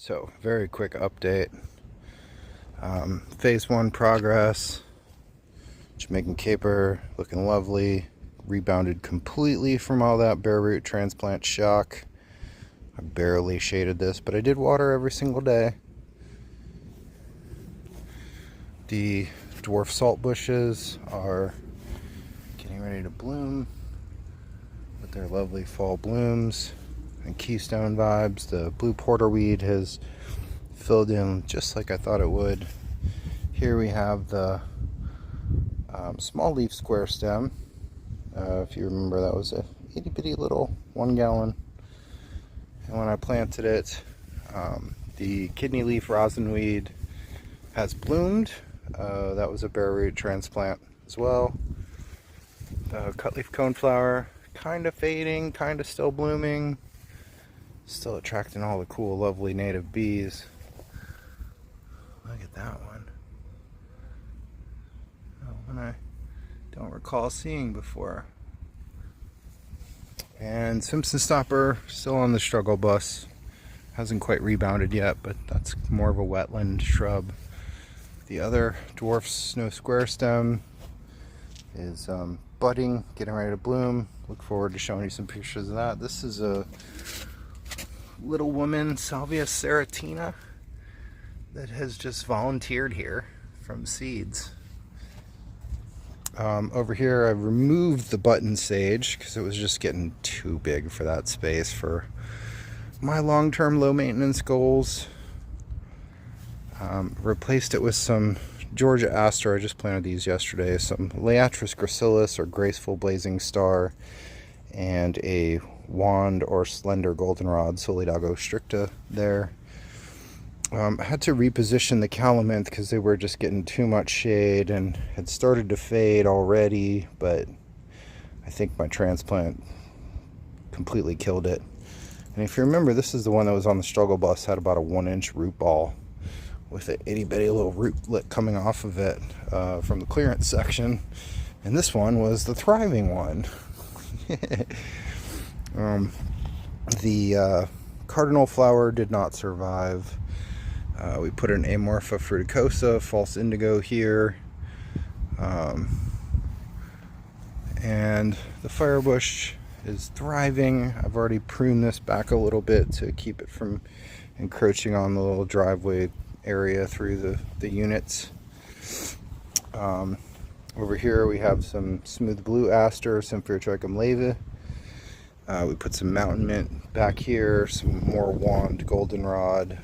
So, very quick update. Phase 1 progress. Jamaican caper looking lovely. Rebounded completely from all that bare root transplant shock. I barely shaded this, but I did water every single day. The dwarf salt bushes are getting ready to bloom with their lovely fall blooms and keystone vibes. The blue porterweed has filled in just like I thought it would. Here we have the small leaf square stem. If you remember, that was a itty bitty little 1 gallon. And when I planted it, the kidney leaf rosinweed has bloomed. That was a bare root transplant as well. The cutleaf coneflower kind of fading, kind of still blooming. Still attracting all the cool, lovely native bees. Look at that one. Oh, one I don't recall seeing before. And Simpson Stopper still on the struggle bus. Hasn't quite rebounded yet, but that's more of a wetland shrub. The other dwarf snow square stem is budding, getting ready to bloom. Look forward to showing you some pictures of that. This is a little woman, Salvia serratina, that has just volunteered here from seeds. Over here I removed the button sage because it was just getting too big for that space for my long-term low maintenance goals. Replaced it with some Georgia aster. I just planted these yesterday. Some Laetris gracilis, or graceful blazing star, and a wand or slender goldenrod, Solidago stricta there. I had to reposition the calamint because they were just getting too much shade and had started to fade already, but I think my transplant completely killed it. And if you remember, this is the one that was on the struggle bus, had about a 1-inch root ball with an itty bitty little rootlet coming off of it from the clearance section. And this one was the thriving one. The cardinal flower did not survive. We put an Amorpha fruticosa, false indigo here. And the firebush is thriving. I've already pruned this back a little bit to keep it from encroaching on the little driveway area through the units. Over here we have some smooth blue aster, Symphyotrichum leve. We put some mountain mint back here, some more wand goldenrod,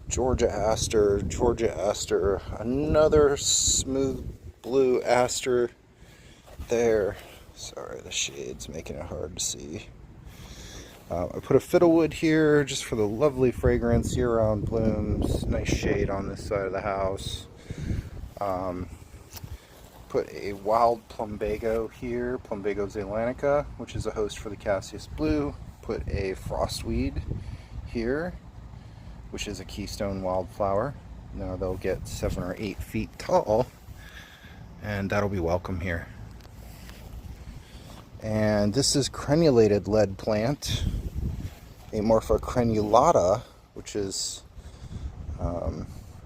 Georgia aster, another smooth blue aster there. Sorry, the shade's making it hard to see. I put a fiddlewood here just for the lovely fragrance, year-round blooms, nice shade on this side of the house. Put a wild plumbago here, Plumbago zeylanica, which is a host for the Cassius blue. Put a frostweed here, which is a keystone wildflower. Now they'll get 7 or 8 feet tall, and that'll be welcome here. And this is crenulated lead plant, Amorpha crenulata, which is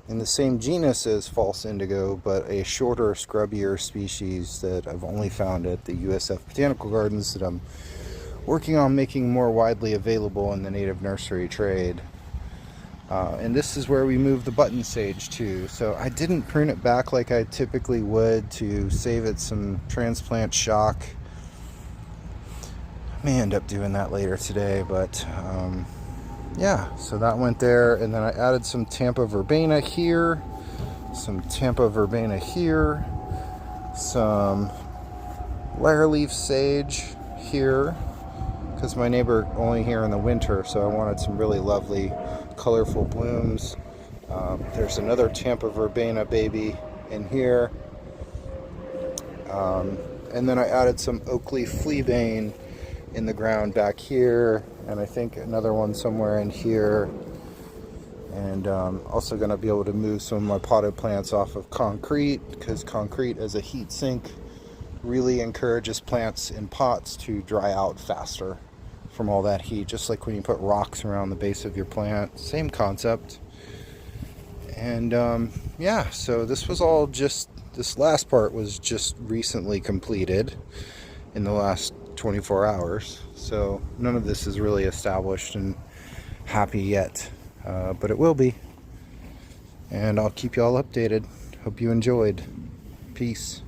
in the same genus as false indigo, but a shorter, scrubbier species that I've only found at the USF Botanical Gardens, that I'm working on making more widely available in the native nursery trade. And this is where we moved the button sage to. So I didn't prune it back like I typically would to save it some transplant shock. I may end up doing that later today, but yeah, so that went there. And then I added some Tampa verbena here, some Tampa verbena here, some lyre leaf sage here, because my neighbor only here in the winter, so I wanted some really lovely colorful blooms. There's another Tampa verbena baby in here, and then I added some oak leaf fleabane in the ground back here, and I think another one somewhere in here. And also going to be able to move some of my potted plants off of concrete, because concrete as a heat sink really encourages plants in pots to dry out faster from all that heat, just like when you put rocks around the base of your plant. Same concept. And yeah, so this was all just, this last part was just recently completed in the last 24 hours. So none of this is really established and happy yet, but it will be. And I'll keep you all updated. Hope you enjoyed. Peace.